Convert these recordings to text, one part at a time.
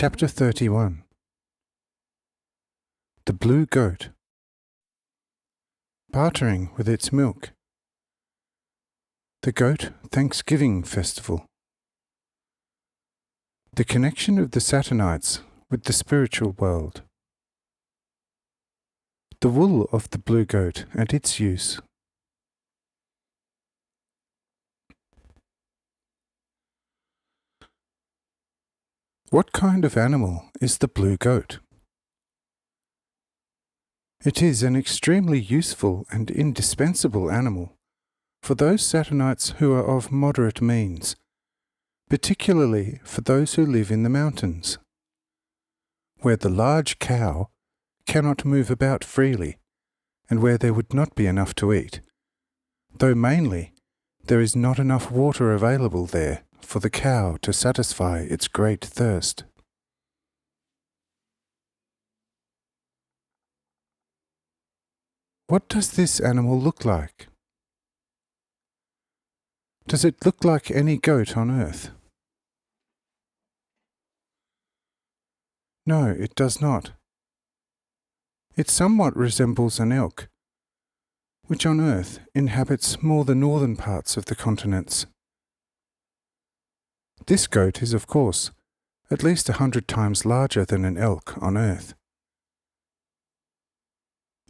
Chapter 31. The Blue Goat. Bartering with its milk. The Goat Thanksgiving Festival. The connection of the Saturnites with the spiritual world. The wool of the blue goat and its use. What kind of animal is the blue goat? It is an extremely useful and indispensable animal for those Saturnites who are of moderate means, particularly for those who live in the mountains, where the large cow cannot move about freely and where there would not be enough to eat, though mainly there is not enough water available there for the cow to satisfy its great thirst. What does this animal look like? Does it look like any goat on earth? No, it does not. It somewhat resembles an elk, which on earth inhabits more the northern parts of the continents. This goat is, of course, at least 100 times larger than an elk on earth.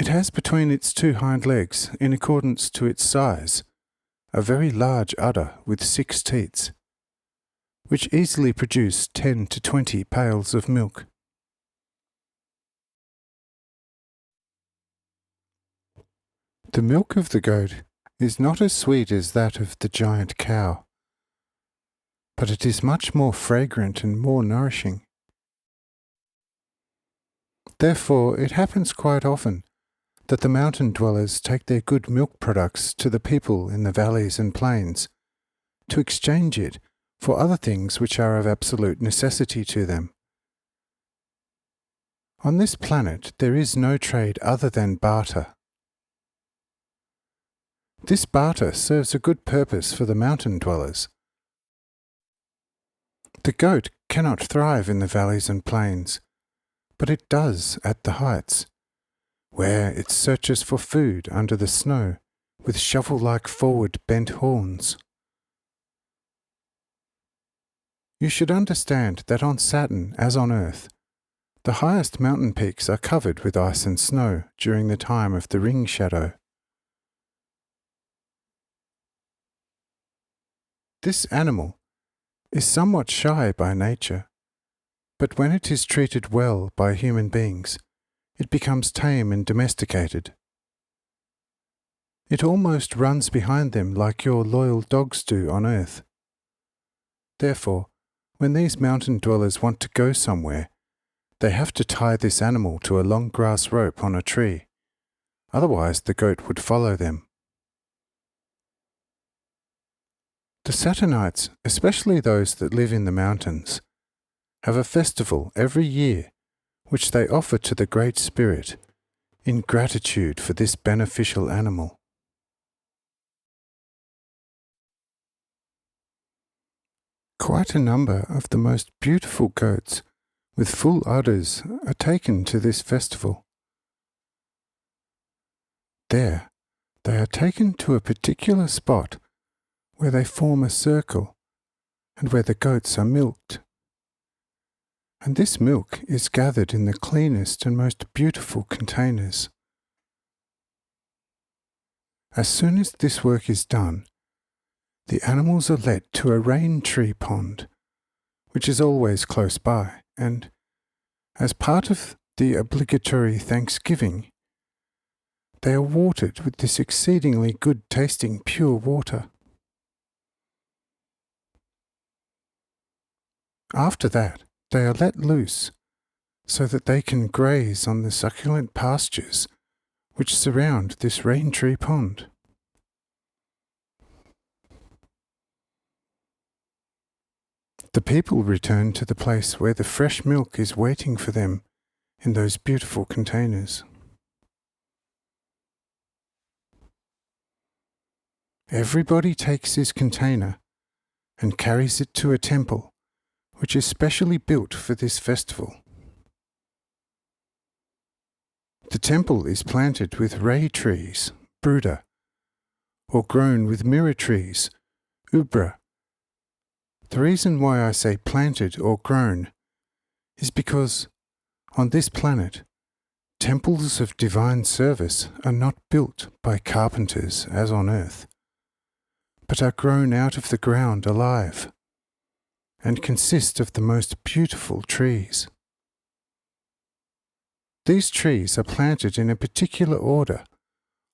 It has between its two hind legs, in accordance to its size, a very large udder with 6 teats, which easily produce 10 to 20 pails of milk. The milk of the goat is not as sweet as that of the giant cow, but it is much more fragrant and more nourishing. Therefore, it happens quite often that the mountain dwellers take their good milk products to the people in the valleys and plains to exchange it for other things which are of absolute necessity to them. On this planet there is no trade other than barter. This barter serves a good purpose for the mountain dwellers. The goat cannot thrive in the valleys and plains, but it does at the heights, where it searches for food under the snow with shovel-like forward bent horns. You should understand that on Saturn, as on Earth, the highest mountain peaks are covered with ice and snow during the time of the ring shadow. This animal is somewhat shy by nature, but when it is treated well by human beings, it becomes tame and domesticated. It almost runs behind them like your loyal dogs do on earth. Therefore, when these mountain dwellers want to go somewhere, they have to tie this animal to a long grass rope on a tree, otherwise the goat would follow them. The Saturnites, especially those that live in the mountains, have a festival every year which they offer to the Great Spirit in gratitude for this beneficial animal. Quite a number of the most beautiful goats with full udders are taken to this festival. There, they are taken to a particular spot where they form a circle and where the goats are milked. And this milk is gathered in the cleanest and most beautiful containers. As soon as this work is done, the animals are led to a rain tree pond, which is always close by, and, as part of the obligatory Thanksgiving, they are watered with this exceedingly good-tasting pure water. After that, they are let loose so that they can graze on the succulent pastures which surround this rain tree pond. The people return to the place where the fresh milk is waiting for them in those beautiful containers. Everybody takes his container and carries it to a temple which is specially built for this festival. The temple is planted with ray trees, bruda, or grown with myrrh trees, ubra. The reason why I say planted or grown is because on this planet, temples of divine service are not built by carpenters as on earth, but are grown out of the ground alive, and consist of the most beautiful trees. These trees are planted in a particular order,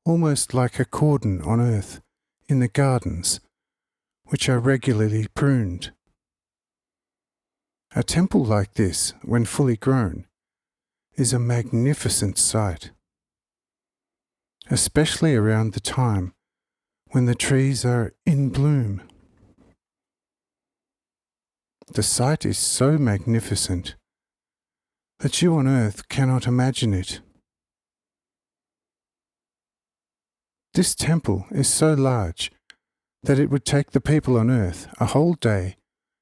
almost like a cordon on earth, in the gardens, which are regularly pruned. A temple like this, when fully grown, is a magnificent sight, especially around the time when the trees are in bloom. The sight is so magnificent that you on earth cannot imagine it. This temple is so large that it would take the people on earth a whole day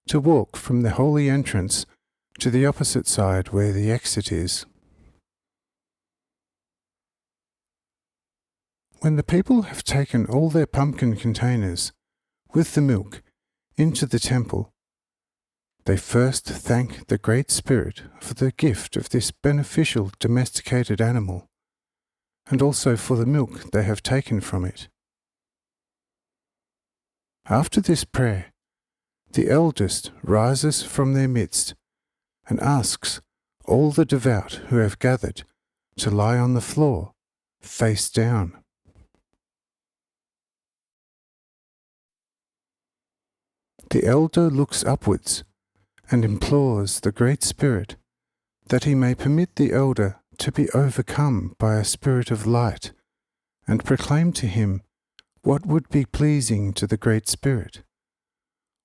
to walk from the holy entrance to the opposite side where the exit is. When the people have taken all their pumpkin containers with the milk into the temple, they first thank the Great Spirit for the gift of this beneficial domesticated animal, and also for the milk they have taken from it. After this prayer, the eldest rises from their midst and asks all the devout who have gathered to lie on the floor, face down. The elder looks upwards and implores the Great Spirit that he may permit the elder to be overcome by a spirit of light and proclaim to him what would be pleasing to the Great Spirit,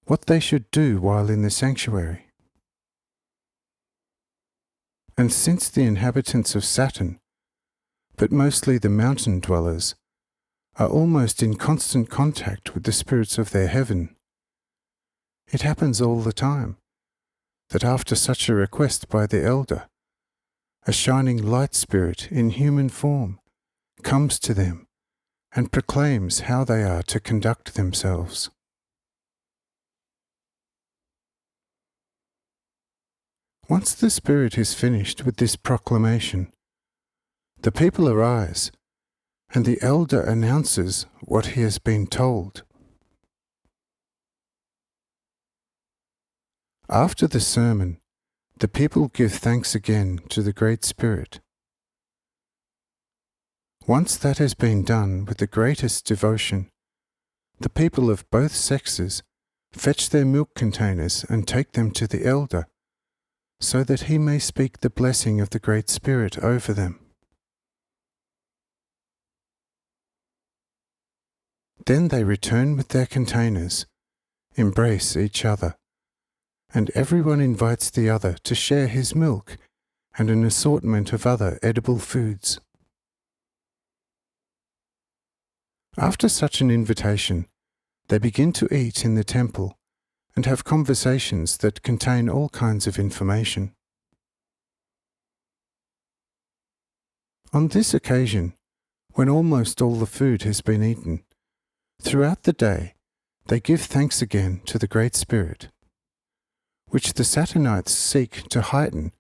what they should do while in the sanctuary. And since the inhabitants of Saturn, but mostly the mountain dwellers, are almost in constant contact with the spirits of their heaven, it happens all the time that after such a request by the elder, a shining light spirit in human form comes to them and proclaims how they are to conduct themselves. Once the spirit is finished with this proclamation, the people arise, and the elder announces what he has been told. After the sermon, the people give thanks again to the Great Spirit. Once that has been done with the greatest devotion, the people of both sexes fetch their milk containers and take them to the elder, so that he may speak the blessing of the Great Spirit over them. Then they return with their containers, embrace each other, and everyone invites the other to share his milk and an assortment of other edible foods. After such an invitation, they begin to eat in the temple and have conversations that contain all kinds of information. On this occasion, when almost all the food has been eaten, throughout the day they give thanks again to the Great Spirit, which the Saturnites seek to heighten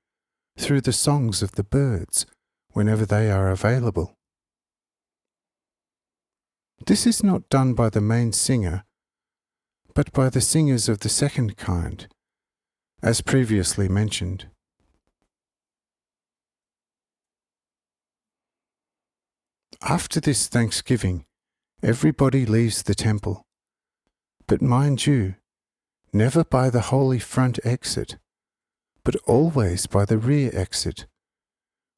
through the songs of the birds whenever they are available. This is not done by the main singer, but by the singers of the second kind, as previously mentioned. After this thanksgiving, everybody leaves the temple, but mind you, never by the holy front exit, but always by the rear exit,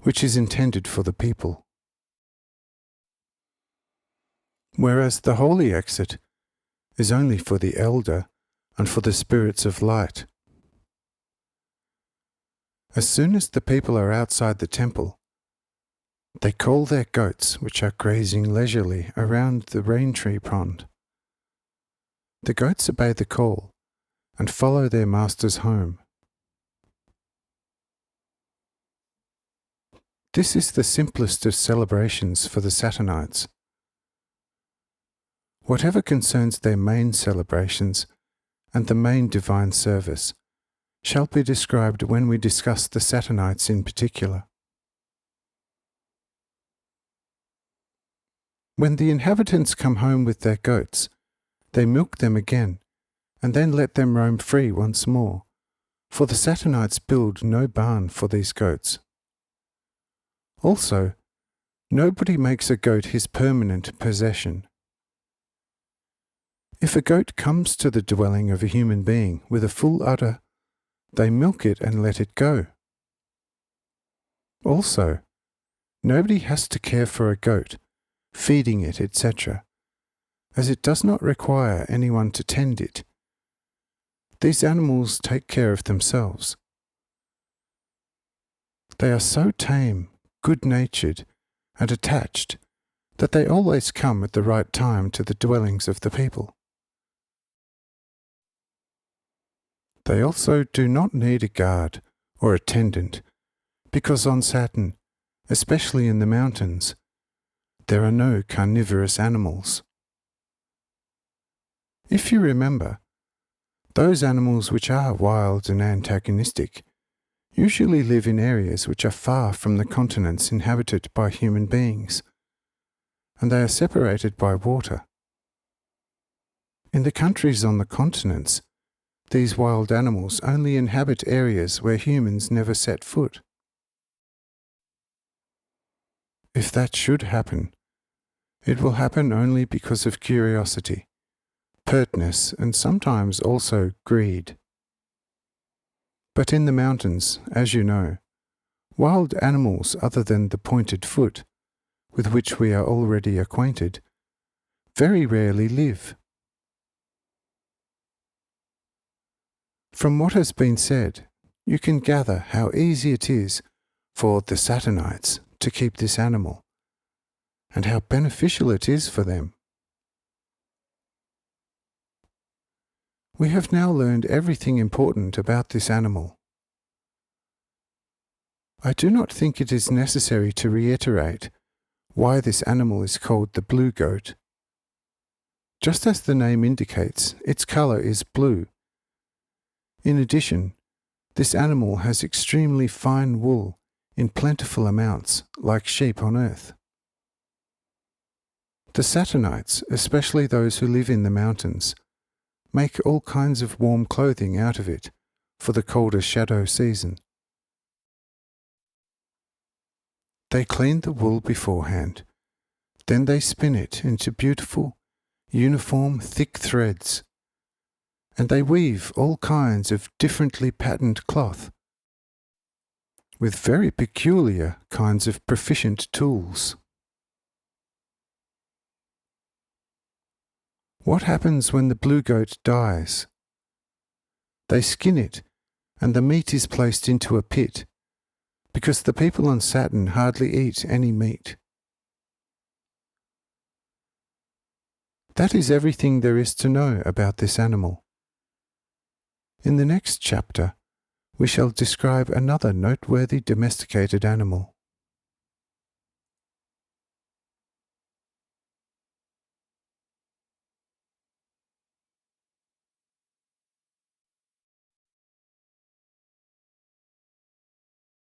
which is intended for the people. Whereas the holy exit is only for the elder and for the spirits of light. As soon as the people are outside the temple, they call their goats which are grazing leisurely around the rain tree pond. The goats obey the call and follow their masters home This is the simplest of celebrations for the Saturnites. Whatever concerns their main celebrations and the main divine service shall be described when we discuss the Saturnites in particular. When the inhabitants come home with their goats, they milk them again, and then let them roam free once more, for the Saturnites build no barn for these goats. Also, nobody makes a goat his permanent possession. If a goat comes to the dwelling of a human being with a full udder, they milk it and let it go. Also, nobody has to care for a goat, feeding it, etc., as it does not require anyone to tend it. These animals take care of themselves. They are so tame, good-natured, and attached that they always come at the right time to the dwellings of the people. They also do not need a guard or attendant, because on Saturn, especially in the mountains, there are no carnivorous animals. If you remember, those animals which are wild and antagonistic usually live in areas which are far from the continents inhabited by human beings, and they are separated by water. In the countries on the continents, these wild animals only inhabit areas where humans never set foot. If that should happen, it will happen only because of curiosity, pertness, and sometimes also greed. But in the mountains, as you know, wild animals other than the pointed foot, with which we are already acquainted, very rarely live. From what has been said, you can gather how easy it is for the Saturnites to keep this animal, and how beneficial it is for them. We have now learned everything important about this animal. I do not think it is necessary to reiterate why this animal is called the blue goat. Just as the name indicates, its colour is blue. In addition, this animal has extremely fine wool in plentiful amounts, like sheep on earth. The Saturnites, especially those who live in the mountains, make all kinds of warm clothing out of it for the colder shadow season. They clean the wool beforehand, then they spin it into beautiful, uniform, thick threads, and they weave all kinds of differently patterned cloth, with very peculiar kinds of proficient tools. What happens when the blue goat dies? They skin it, and the meat is placed into a pit, because the people on Saturn hardly eat any meat. That is everything there is to know about this animal. In the next chapter, we shall describe another noteworthy domesticated animal.